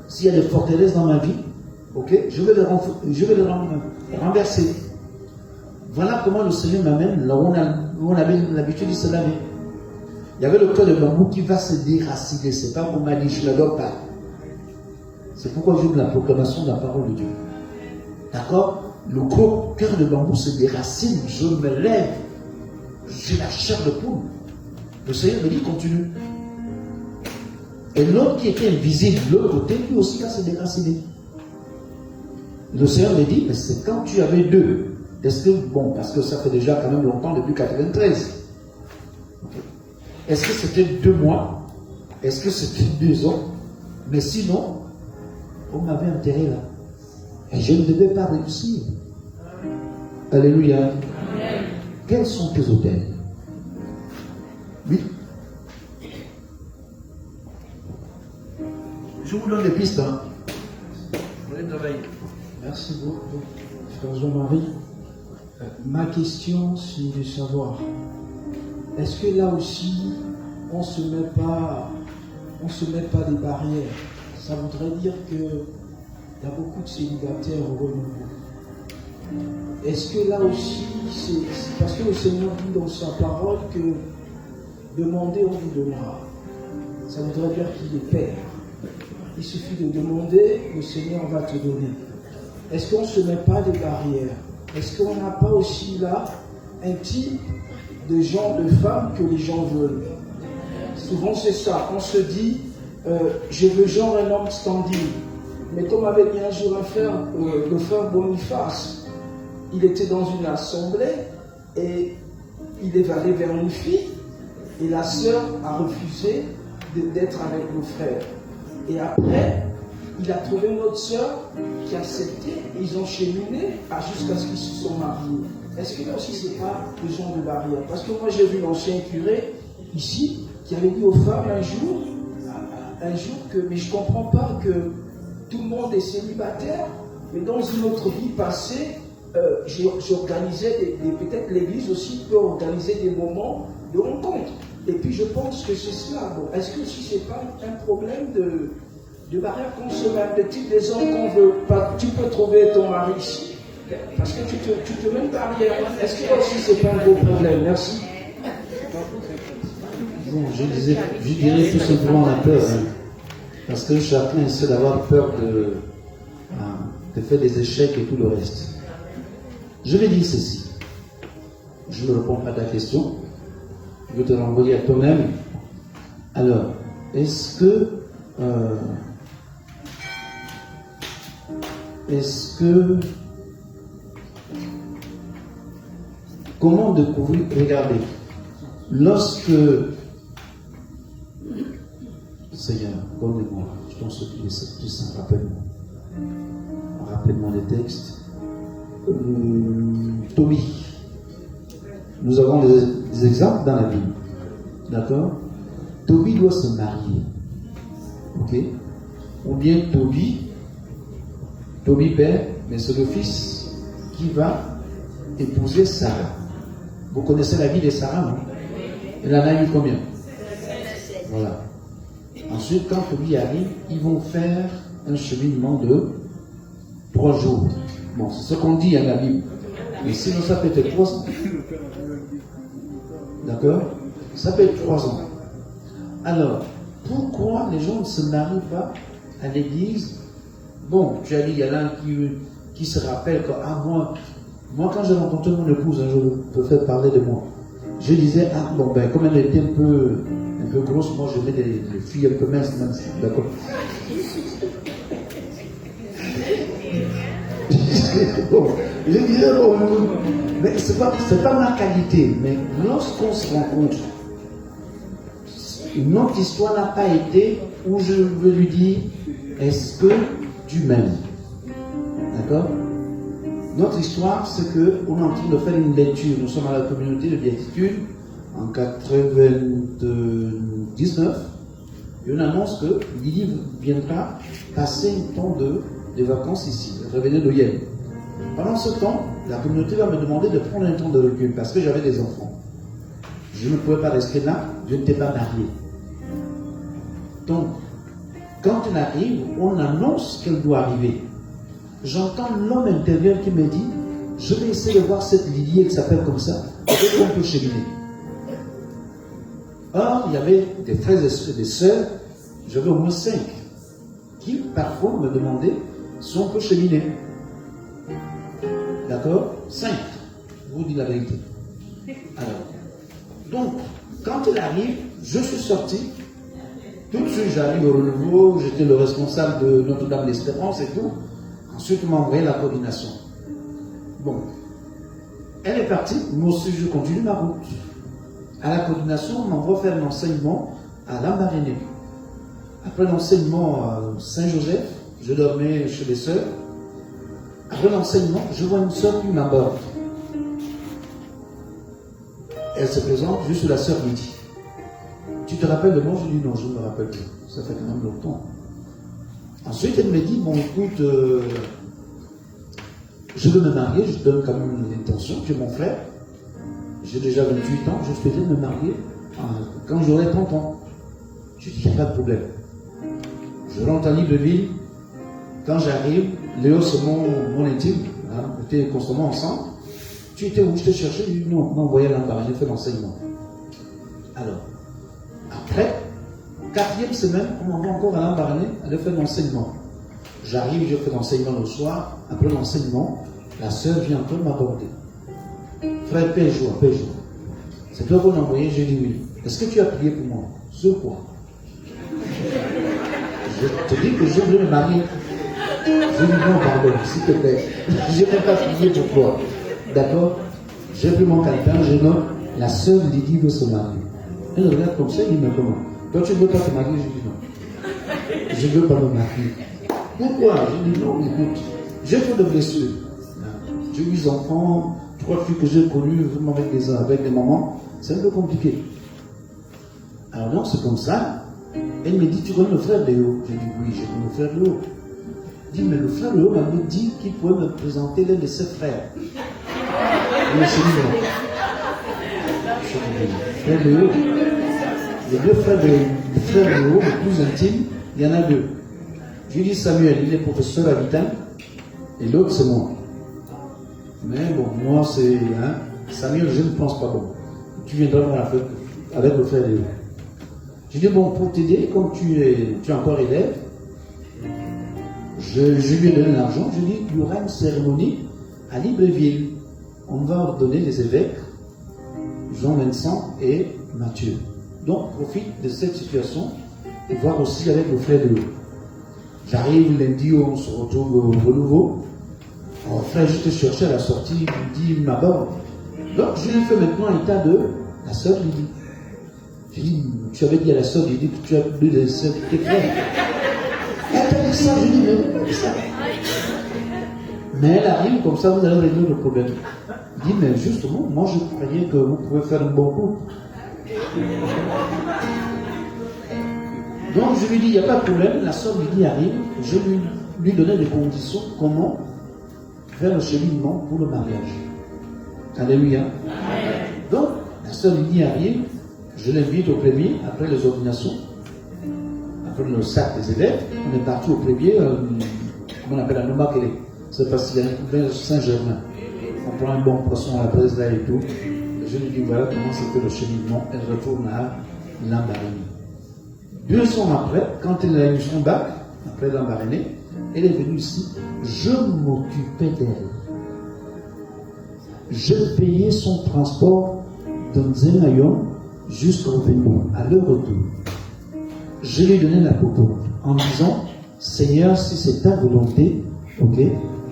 s'il y a des forteresses dans ma vie, ok, je vais les renverser. Voilà comment le Seigneur m'amène là où on avait l'habitude de se laver. Il y avait le cœur de bambou qui va se déraciner. C'est pas qu'on m'a dit, je ne l'adore pas. C'est pourquoi j'ouvre la proclamation de la parole de Dieu. D'accord? Le gros cœur de bambou se déracine. Je me lève. J'ai la chair de poule. Le Seigneur me dit, continue. Et l'autre qui était invisible de l'autre côté, lui aussi va se déraciner. Le Seigneur me dit, mais c'est quand tu avais 2. Est-ce que, bon, parce que ça fait déjà quand même longtemps, depuis 93. Okay. Est-ce que c'était 2 mois? Est-ce que c'était 2 ans? Mais sinon, on m'avait enterré là. Et je ne devais pas réussir. Alléluia. Amen. Quels sont tes hôtels? Oui. Je vous donne des pistes. Hein. Vous allez travailler. Merci beaucoup, frère Jean-Marie. Ma question, c'est de savoir, est-ce que là aussi, on ne se met pas des barrières? Ça voudrait dire qu'il y a beaucoup de célibataires au renouveau. Est-ce que là aussi, c'est parce que le Seigneur dit dans sa parole que demander, on vous donnera. Ça voudrait dire qu'il est Père. Il suffit de demander, le Seigneur va te donner. Est-ce qu'on ne se met pas des barrières? Est-ce qu'on n'a pas aussi là un type de genre de femme que les gens veulent? Souvent c'est ça, on se dit, je veux genre un homme standing. Mais comme avait dit un jour le frère Boniface, il était dans une assemblée et il est allé vers une fille et la sœur a refusé d'être avec le frère. Et après, il a trouvé une autre sœur qui a accepté et ils ont cheminé jusqu'à ce qu'ils se sont mariés. Est-ce que là aussi c'est pas le genre de barrière? Parce que moi j'ai vu l'ancien curé ici qui avait dit aux femmes un jour que, mais je comprends pas que tout le monde est célibataire, mais dans une autre vie passée, j'organisais peut-être l'église aussi peut organiser des moments de rencontre. Et puis je pense que c'est cela. Bon, est-ce que si c'est pas un problème de barrière qu'on se met, de type des hommes qu'on veut pas, tu peux trouver ton mari ici, parce que tu te mets une barrière. Est-ce que là aussi c'est pas un gros problème? Merci. Bon, je dirais tout simplement la peur, hein, parce que chacun essaie d'avoir peur de faire des échecs et tout le reste. Je vais dire ceci. Je ne réponds pas à ta question. Je vais te renvoyer à toi-même. Alors, est-ce que comment découvrir? Regardez, lorsque Seigneur, donne-moi, je t'en supplie, c'est plus simple, rappelle-moi les textes. Tobie. Nous avons des exemples dans la Bible. D'accord? Tobie doit se marier. Ok? Ou bien Tobie père, mais c'est le fils qui va épouser Sarah. Vous connaissez la vie de Sarah, non? Elle en a eu combien? Voilà. Ensuite, quand Tobie arrive, ils vont faire un cheminement de 3 jours. Bon, c'est ce qu'on dit à la Bible. Mais sinon, ça peut être 3 ans. D'accord? Ça peut être 3 ans. Alors, pourquoi les gens ne se marient pas à l'église? Bon, tu as dit, il y en a qui se rappelle que, moi, quand j'ai rencontré mon épouse, je peux faire parler de moi. Je disais, comme elle était un peu grosse, moi, je mets des filles un peu minces, d'accord? Bon, je disais, mais c'est pas ma qualité, mais lorsqu'on se rencontre, notre histoire n'a pas été où je veux lui dire, est-ce que tu m'aimes? D'accord? Notre histoire, c'est qu'on est en train de faire une lecture. Nous sommes à la communauté de béatitude en 99. Et on annonce que Lydie viendra passer un temps de vacances ici. Elle revenait de Yale. Pendant ce temps, la communauté va me demander de prendre un temps de recul parce que j'avais des enfants. Je ne pouvais pas rester là, je n'étais pas marié. Donc, quand elle arrive, on annonce qu'elle doit arriver. J'entends l'homme intérieur qui me dit, je vais essayer de voir cette Lydie qui s'appelle comme ça, peut-être qu'on peut cheminer. Or, il y avait des frères et des sœurs, j'avais au moins 5, qui parfois me demandaient si on peut cheminer. D'accord? 5, je vous dis la vérité. Alors, donc, quand elle arrive, je suis sorti. Tout de suite, j'arrive au renouveau, j'étais le responsable de Notre-Dame d'Espérance et tout. Ensuite, on m'a envoyé la coordination. Bon. Elle est partie, moi aussi, je continue ma route. À la coordination, on m'envoie faire l'enseignement à la Marinée. Après l'enseignement à Saint-Joseph, je dormais chez les sœurs. Après l'enseignement, je vois une sœur qui m'aborde. Elle se présente, je suis la sœur Lydie. Tu te rappelles de moi? Je dis non, je ne me rappelle pas. Ça fait quand même longtemps. Ensuite, elle me dit, bon écoute, je veux me marier, je donne quand même l'intention, tu es mon frère. J'ai déjà 28 ans, je souhaitais me marier quand j'aurai 30 ans. Je dis, il n'y a pas de problème. Je rentre à Libreville. Quand j'arrive, Léo, c'est mon intime. Hein, on était constamment ensemble. Tu étais où? Je te cherchais? Je dis, non, envoyé à l'embarras, j'ai fait l'enseignement. Alors, après, 4e semaine, on m'envoie encore à l'embarras, aller faire l'enseignement. J'arrive, je fais l'enseignement le soir. Après l'enseignement, la sœur vient encore m'aborder. Frère, paix et joie, paix et joie. C'est toi qu'on a envoyé? J'ai dit oui. Est-ce que tu as prié pour moi? Sur quoi? Je te dis que je veux me marier. Je dis non, pardon, s'il te plaît. Je n'ai pas prié pour toi. D'accord? J'ai pris mon calepin, je note, la sœur Lydie veut se marier. Elle regarde comme ça, il dit, mais comment? Toi, tu ne veux pas te marier? Je dis non. Je ne veux pas me marier. Pourquoi? Je dis non, écoute, j'ai trop de blessures. J'ai 8 enfants, 3 filles que j'ai connues, vraiment avec des mamans. C'est un peu compliqué. Alors non, c'est comme ça. Elle me dit, tu connais le frère Léo? Je dis oui, je connais le frère Léo. Elle dit, mais le frère Léo m'a dit qu'il pouvait me présenter l'un de ses frères. Et je dis non. Frère Léo, les 2 frères du frère Léo, le plus intime, il y en a 2. Je lui dis Samuel, il est professeur à Vitan, et l'autre c'est moi. Mais bon, moi c'est Samuel, je ne pense pas bon. Tu viendras voir la fête avec le frère Léo. Je dis bon, pour t'aider, comme tu es encore élève, je lui ai donné l'argent. Je dis il y aura une cérémonie à Libreville. On va ordonner les évêques, Jean-Vincent et Mathieu. Donc profite de cette situation et voir aussi avec le frère Léo. J'arrive lundi, on se retrouve au renouveau. Mon frère, je te cherchais à la sortie, il me dit ma bonne. Donc je lui fais maintenant état de la sœur Lydie. J'ai dit, tu avais dit à la sœur Lydie que tu as plus de sœurs que tes frères. Elle t'a dit ça, je dis, mais oui, mais ça. Mais elle arrive comme ça, vous allez régler le problème. Il dit, mais justement, moi je croyais que vous pouvez faire un bon coup. Donc je lui dis, il n'y a pas de problème, la sœur Lydie arrive, je lui donnais des conditions, comment faire le cheminement pour le mariage. Alléluia. Donc, la sœur Lydie arrive, je l'invite au premier, après les ordinations, après le sac des évêques, on est parti au premier, comment on appelle la Nomakele, c'est parce qu'il y a un Saint-Germain. On prend un bon poisson à la braise là et tout. Je lui dis, voilà comment c'était le cheminement, elle retourne à Lambaréné. 2 ans après, quand elle a eu son bac, après Lambaréné, elle est venue ici, je m'occupais d'elle. Je payais son transport dans Zemayon jusqu'au Vénou, à leur retour. Je lui donnais la coupole en disant, Seigneur, si c'est ta volonté, ok,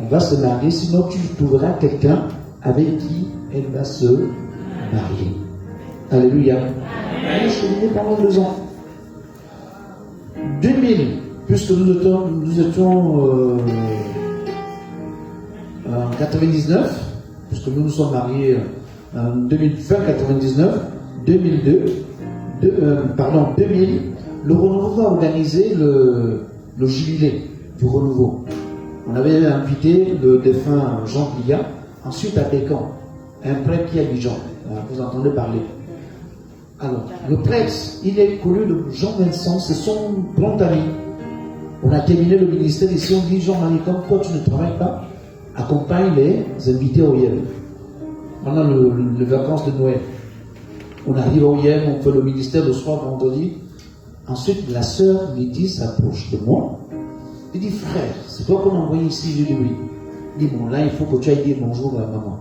on va se marier, sinon tu trouveras quelqu'un avec qui elle va se marier. Alléluia. Elle a cheminé pendant 2 ans. 2000, puisque nous étions en 99, puisque nous nous sommes mariés en fin 99, 2000, le renouveau va organiser le jubilé du renouveau. On avait invité le défunt Jean Pligat, ensuite à Pécan, un prêtre qui est à Dijon. Vous entendez parler. Alors, le prêtre, il est connu de Jean-Vincent, c'est son grand ami. On a terminé le ministère ici, on dit Jean-Marie, comme toi tu ne travailles pas, accompagne les invités au Yem. Pendant les vacances de Noël. On arrive au Yem, on fait le ministère le soir, vendredi. Ensuite, la sœur Lydie s'approche de moi. Elle dit, frère, c'est toi qu'on a envoyé ici? Je dis oui. Il dit, bon, là, il faut que tu ailles dire bonjour à maman.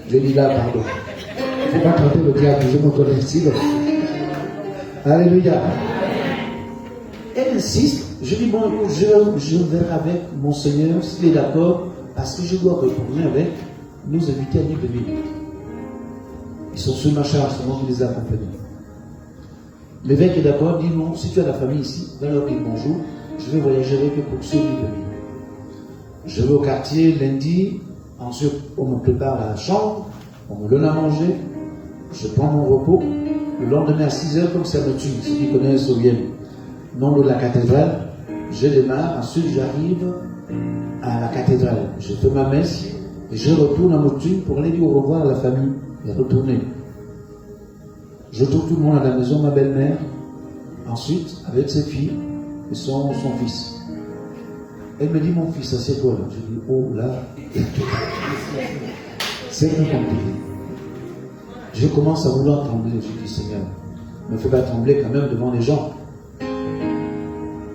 Je dis là, pardon. Il ne faut pas tenter le diable, je me connais ici. Alléluia. Elle insiste. Je dis, bon, je verrai avec mon Seigneur s'il est d'accord, parce que je dois retourner avec nos invités à Libreville. Ils sont sur ma charge, c'est moi qui les ai accompagnés. L'évêque est d'accord, dit non, si tu as la famille ici, va leur dire bonjour, je vais voyager avec eux pour ceux Libreville. Je vais au quartier lundi, ensuite on me prépare la chambre, on me donne à manger, je prends mon repos. Le lendemain à 6h, comme ça me tue, ceux qui connaissent au Yem, nom de la cathédrale, je démarre, ensuite j'arrive à la cathédrale, je fais ma messe et je retourne à Motune pour aller dire au revoir à la famille et retourner. Je trouve tout le monde à la maison, ma belle-mère, ensuite avec ses filles et son fils. Elle me dit, mon fils, assieds-toi là. Je dis, oh là, c'est plus compliqué. Je commence à vouloir trembler. Je dis, Seigneur, ne me fais pas trembler quand même devant les gens.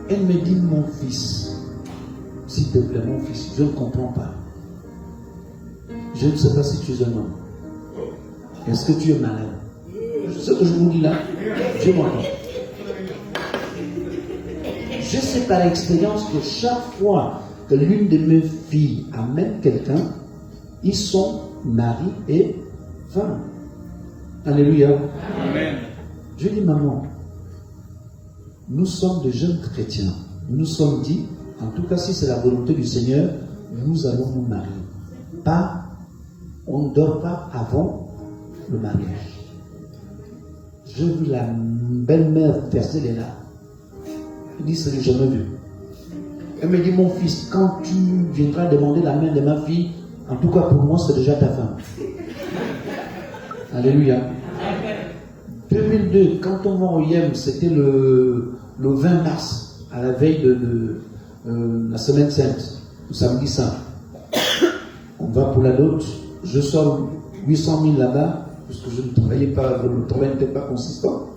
Elle me dit, mon fils, s'il te plaît, mon fils, je ne comprends pas. Je ne sais pas si tu es un homme. Est-ce que tu es malade? Ce que je vous dis là, je m'entends. Je sais par expérience que chaque fois que l'une de mes filles amène quelqu'un, Ils sont mari et femme. Alléluia. Amen. Je dis, maman, nous sommes de jeunes chrétiens. Nous nous sommes dit, en tout cas si c'est la volonté du Seigneur, nous allons nous marier. Pas, on ne dort pas avant le mariage. J'ai vu la belle-mère verser les larmes. Elle dit, c'est que je jamais vu. Elle me dit, mon fils, quand tu viendras demander la main de ma fille, en tout cas pour moi, c'est déjà ta femme. Alléluia. 2002, quand on va au Yem, c'était le 20 mars, à la veille de la semaine sainte, le samedi saint. On va pour la dot, je sors 800 000 là-bas, parce que je ne travaillais pas, le travail n'était pas consistant.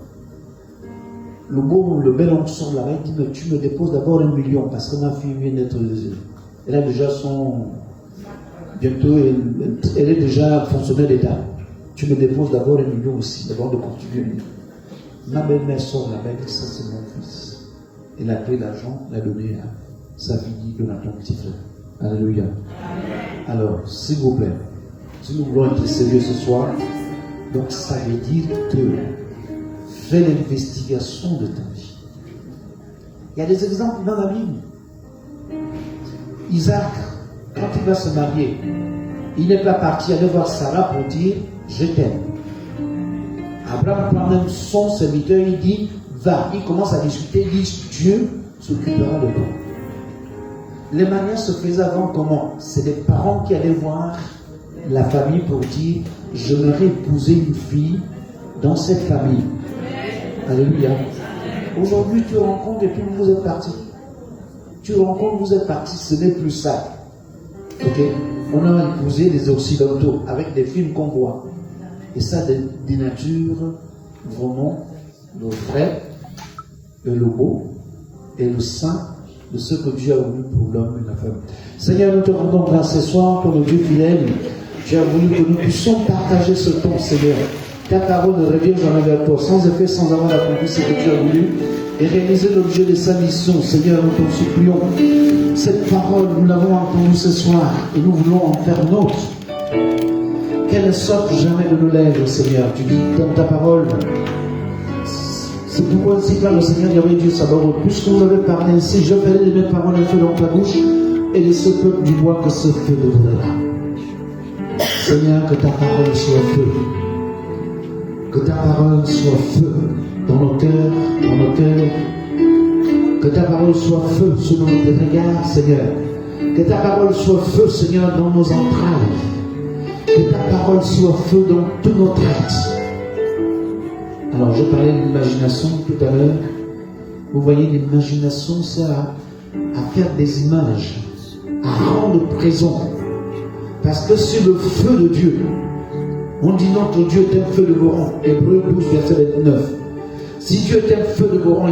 Le bel oncle sort là-bas, il dit, mais tu me déposes d'abord 1 million, parce que ma fille vient d'être... Elle a déjà son... Bientôt, elle est déjà fonctionnaire d'État. Tu me déposes d'abord 1 million aussi, d'abord de continuer. Ma belle-mère sort là-bas, elle dit, ça c'est mon fils. Elle a pris l'argent, l'a donné à sa fille, Jonathan, petit frère. Alléluia. Alors, s'il vous plaît, si nous voulons être sérieux ce soir, donc ça veut dire que fais l'investigation de ta vie. Il y a des exemples dans la Bible. Isaac, quand il va se marier, il n'est pas parti aller voir Sarah pour dire je t'aime. Abraham prend même son serviteur, il dit va. Il commence à discuter, il dit Dieu s'occupera de toi. Les mariages se faisaient avant comment? C'est les parents qui allaient voir la famille pour dire j'aimerais épouser une fille dans cette famille. Alléluia. Aujourd'hui, tu rencontres et puis vous êtes partis. Tu rencontres, vous êtes partis, ce n'est plus ça. Ok? On a épousé les Occidentaux avec des films qu'on voit. Et ça, des natures vraiment le vrai et le beau et le saint de ce que Dieu a voulu pour l'homme et la femme. Seigneur, nous te rendons grâce ce soir pour le Dieu fidèle. Tu as voulu que nous puissions partager ce temps, Seigneur. Ta parole ne revient jamais vers toi, sans effet, sans avoir accompli ce que tu as voulu, et réaliser l'objet de sa mission. Seigneur, nous t'en supplions. Cette parole, nous l'avons entendue ce soir, et nous voulons en faire nôtre. Qu'elle ne sorte jamais de nos lèvres, Seigneur. Tu dis dans ta parole, c'est pourquoi ainsi parle le Seigneur Yahweh Dieu Sabaoth. Puisque vous avez parlé ainsi, je ferai de mes paroles un feu dans ta bouche, et de ce peuple du bois que ce feu deviendra. Seigneur, que ta parole soit feu. Que ta parole soit feu dans nos cœurs, dans nos cœurs. Que ta parole soit feu sur nos regards, Seigneur. Que ta parole soit feu, Seigneur, dans nos entrailles. Que ta parole soit feu dans tout notre être. Alors, je parlais de l'imagination tout à l'heure. Vous voyez, l'imagination sert à faire des images, à rendre présent. Parce que sur le feu de Dieu, on dit notre Dieu est un feu de Goran. Hébreux 12, verset 29. Si Dieu est un feu de Goran,